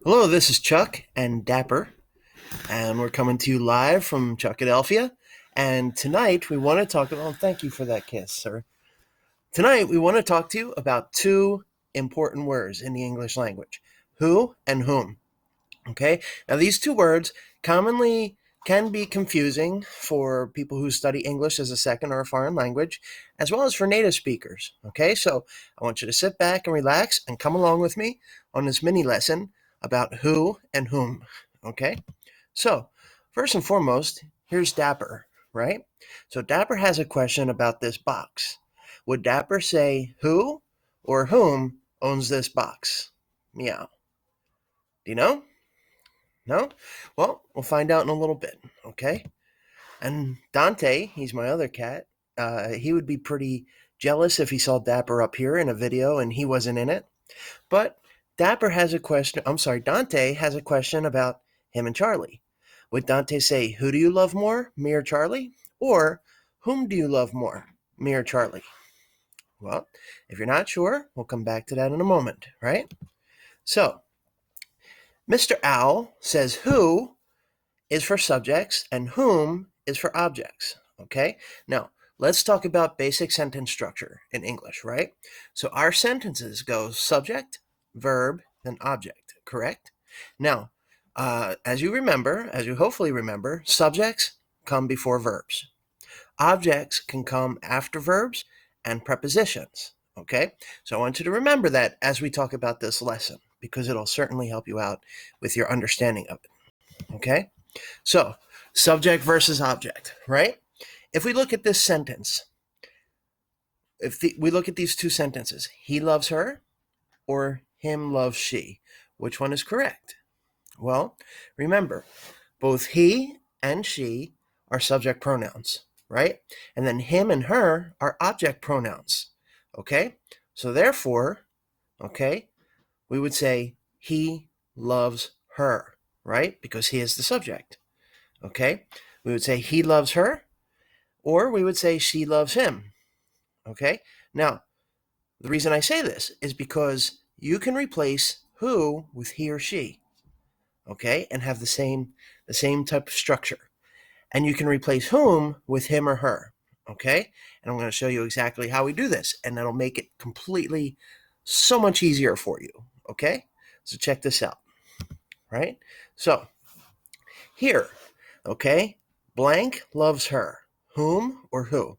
Hello, this is Chuck and Dapper, and we're coming to you live from Chuckadelphia. And tonight we want to talk about, thank you for that kiss, sir. Tonight we want to talk to you about two important words in the English language, who and whom. Okay, now these two words commonly can be confusing for people who study English as a second or a foreign language, as well as for native speakers. Okay, so I want you to sit back and relax and come along with me on this mini lesson about who and whom. Okay, so first and foremost, here's Dapper, right? So Dapper has a question about this box. Would Dapper say who or whom owns this box? Meow. Do you know? No? Well, we'll find out in a little bit, okay? And Dante, he's my other cat, he would be pretty jealous if he saw Dapper up here in a video and he wasn't in it. But Dante has a question about him and Charlie. Would Dante say, who do you love more, me or Charlie? Or, whom do you love more, me or Charlie? Well, if you're not sure, we'll come back to that in a moment, right? So, Mr. Owl says who is for subjects and whom is for objects. Okay? Now, let's talk about basic sentence structure in English, right? So our sentences go subject, verb, then object, correct? Now, as you hopefully remember, subjects come before verbs. Objects can come after verbs and prepositions. Okay? So I want you to remember that as we talk about this lesson, because it'll certainly help you out with your understanding of it. Okay? So, subject versus object, right? If we look at this sentence, we look at these two sentences, he loves her or him loves she, which one is correct? Well, remember, both he and she are subject pronouns, right? And then him and her are object pronouns, okay? So therefore, okay, we would say he loves her, right? Because he is the subject. Okay? We would say he loves her, or we would say she loves him. Okay? Now, the reason I say this is because you can replace who with he or she. Okay? And have the same type of structure. And you can replace whom with him or her. Okay? And I'm going to show you exactly how we do this, and that'll make it completely so much easier for you. Okay? So check this out. Right? So, here, okay, blank loves her. Whom or who?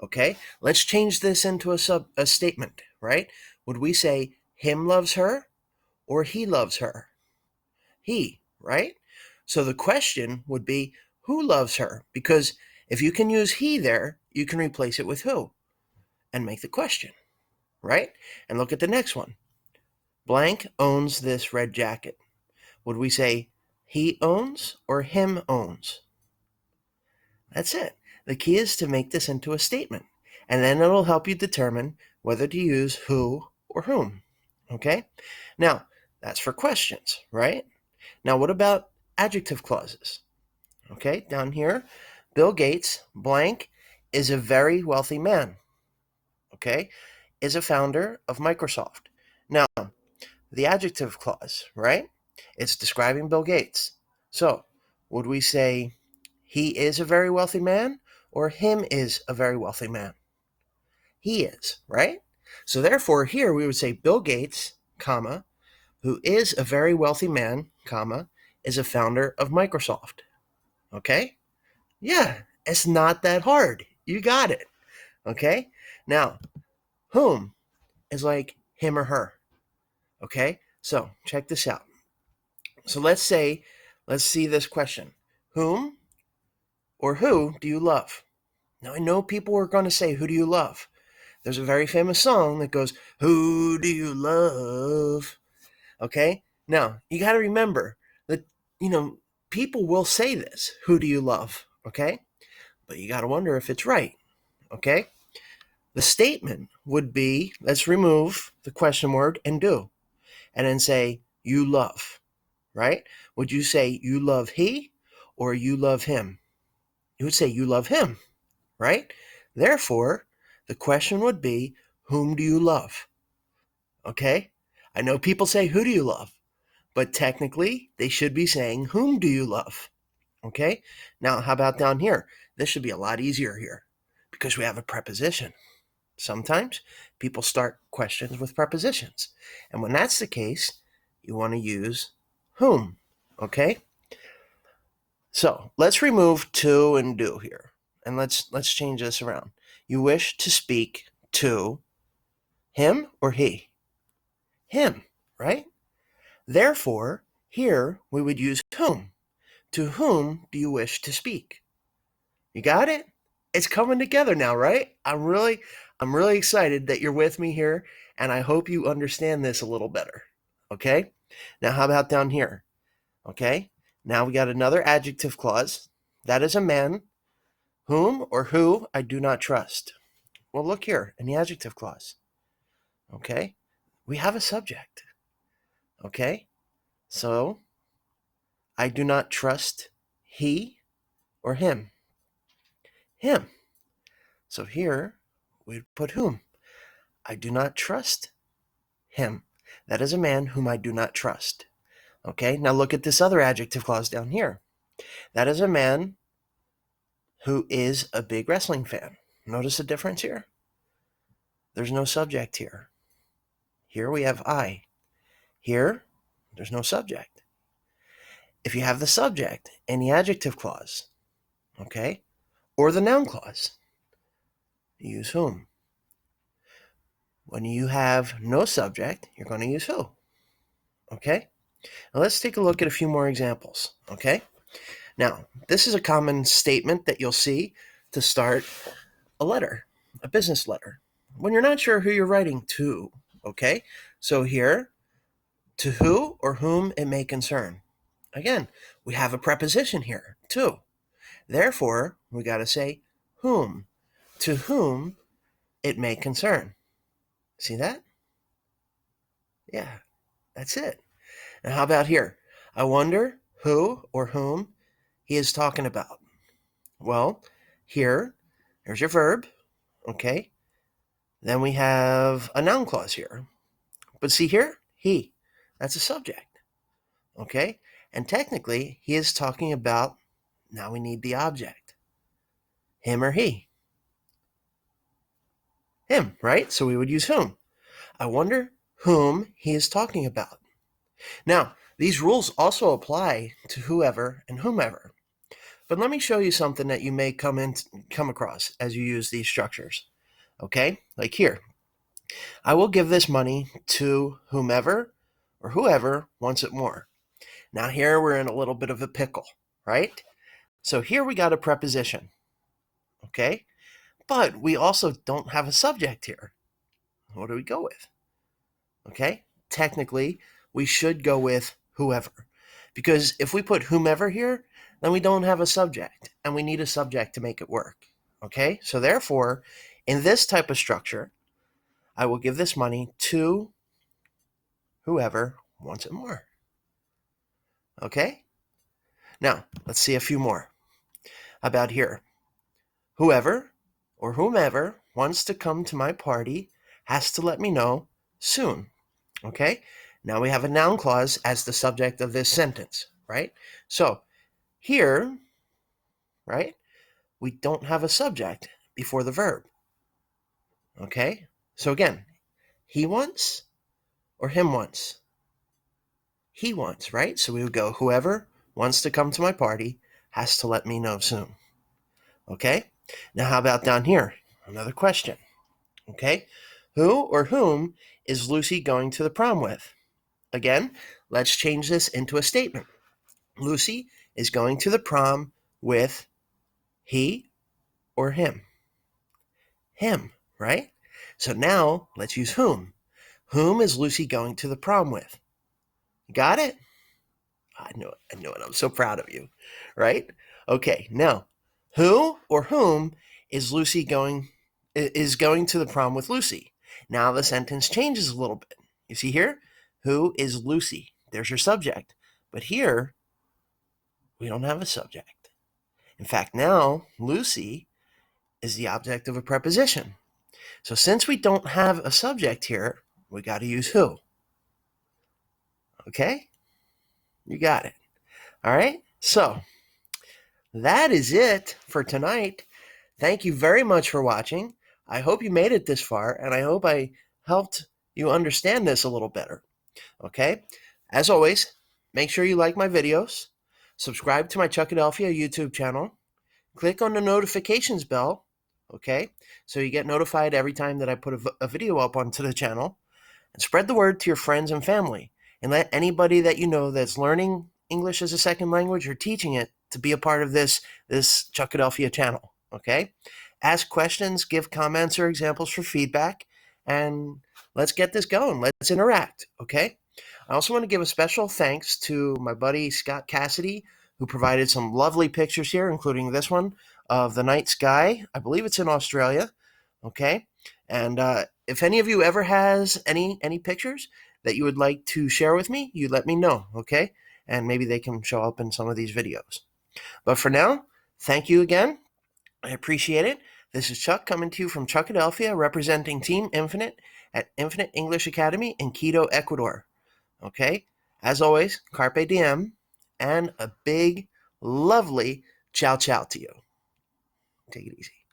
Okay, let's change this into a statement, right? Would we say him loves her or he loves her? He, right? So the question would be who loves her? Because if you can use he there, you can replace it with who and make the question, right? And look at the next one. Blank owns this red jacket. Would we say he owns or him owns? That's it. The key is to make this into a statement, and then it'll help you determine whether to use who or whom. Okay? Now, that's for questions, right? Now, what about adjective clauses? Okay, down here, Bill Gates, blank, is a very wealthy man. Okay? Is a founder of Microsoft. Now, the adjective clause, right? It's describing Bill Gates. So, would we say he is a very wealthy man or him is a very wealthy man? He is, right? So therefore here we would say Bill Gates, comma, who is a very wealthy man, comma, is a founder of Microsoft. Okay? Yeah, it's not that hard. You got it. Okay? Now, whom is like him or her. Okay? So check this out. So let's see this question. Whom or who do you love? Now I know people are going to say, who do you love? There's a very famous song that goes, who do you love? Okay? Now, you got to remember that, people will say this, who do you love? Okay? But you got to wonder if it's right. Okay? The statement would be, let's remove the question word and do, and then say, you love, right? Would you say you love he or you love him? You would say you love him, right? Therefore, the question would be, whom do you love? Okay? I know people say, who do you love? but technically they should be saying, whom do you love? Okay, now how about down here? This should be a lot easier here because we have a preposition. Sometimes people start questions with prepositions. And when that's the case, you want to use whom. Okay? So let's remove to and do here. And let's change this around. You wish to speak to him or he? Him, right? Therefore, here we would use whom. To whom do you wish to speak? You got it? It's coming together now, right? I'm really excited that you're with me here, and I hope you understand this a little better. Okay? Now how about down here? Okay? Now we got another adjective clause. That is a man whom or who I do not trust. Well, look here in the adjective clause. Okay? We have a subject. Okay? So, I do not trust he or him. Him. So here we put whom. I do not trust him. That is a man whom I do not trust. Okay, now look at this other adjective clause down here. That is a man who is a big wrestling fan. Notice the difference here? There's no subject here. Here we have I. Here, there's no subject. If you have the subject in the adjective clause, okay, or the noun clause, you use whom. When you have no subject, you're going to use who. Okay? Now let's take a look at a few more examples. Okay? Now, this is a common statement that you'll see to start a letter, a business letter, when you're not sure who you're writing to. Okay? So here, to who or whom it may concern. Again, we have a preposition here, to. Therefore, we got to say whom. To whom it may concern. See that? Yeah, that's it. Now, how about here? I wonder who or whom he is talking about. Well, here's your verb, okay? Then we have a noun clause here. But see here, he, that's a subject, okay? And technically, he is talking about, now we need the object, him or he. Him, right? So we would use whom. I wonder whom he is talking about. Now, these rules also apply to whoever and whomever. But let me show you something that you may come across as you use these structures. Okay? Like here. I will give this money to whomever or whoever wants it more. Now here we're in a little bit of a pickle, right? So here we got a preposition. Okay? But we also don't have a subject here. What do we go with? Okay? Technically, we should go with whoever. Because if we put whomever here, then we don't have a subject, and we need a subject to make it work. Okay? So therefore, in this type of structure, I will give this money to whoever wants it more. Okay? Now, let's see a few more. How about here? Whoever or whomever wants to come to my party has to let me know soon. Okay? Now we have a noun clause as the subject of this sentence, right? So here, right, we don't have a subject before the verb. Okay? So again, he wants or him wants? He wants, right? So we would go, whoever wants to come to my party has to let me know soon. Okay? Now how about down here? Another question. Okay? Who or whom is Lucy going to the prom with? Again, let's change this into a statement. Lucy is going to the prom with he or him? Him, right? So now let's use whom. Whom is Lucy going to the prom with? Got it? I knew it. I'm so proud of you, right? Okay, now, who or whom is going to the prom with Lucy? Now the sentence changes a little bit. You see here? Who is Lucy? There's your subject. But here, we don't have a subject. In fact, now Lucy is the object of a preposition. So since we don't have a subject here, we got to use who. Okay? You got it. All right. So that is it for tonight. Thank you very much for watching. I hope you made it this far, and I hope I helped you understand this a little better. Okay? As always, make sure you like my videos, subscribe to my Chuckadelphia YouTube channel, click on the notifications bell, okay, so you get notified every time that I put a video up onto the channel, and spread the word to your friends and family, and let anybody that you know that's learning English as a second language or teaching it to be a part of this Chuckadelphia channel, okay? Ask questions, give comments or examples for feedback, and let's get this going. Let's interact, okay? I also want to give a special thanks to my buddy Scott Cassidy, who provided some lovely pictures here, including this one of the night sky. I believe it's in Australia, okay? And if any of you ever has any pictures that you would like to share with me, you let me know, okay? And maybe they can show up in some of these videos. But for now, thank you again. I appreciate it. This is Chuck coming to you from Chuckadelphia, representing Team Infinite at Infinite English Academy in Quito, Ecuador. Okay? As always, carpe diem, and a big, lovely ciao ciao to you. Take it easy.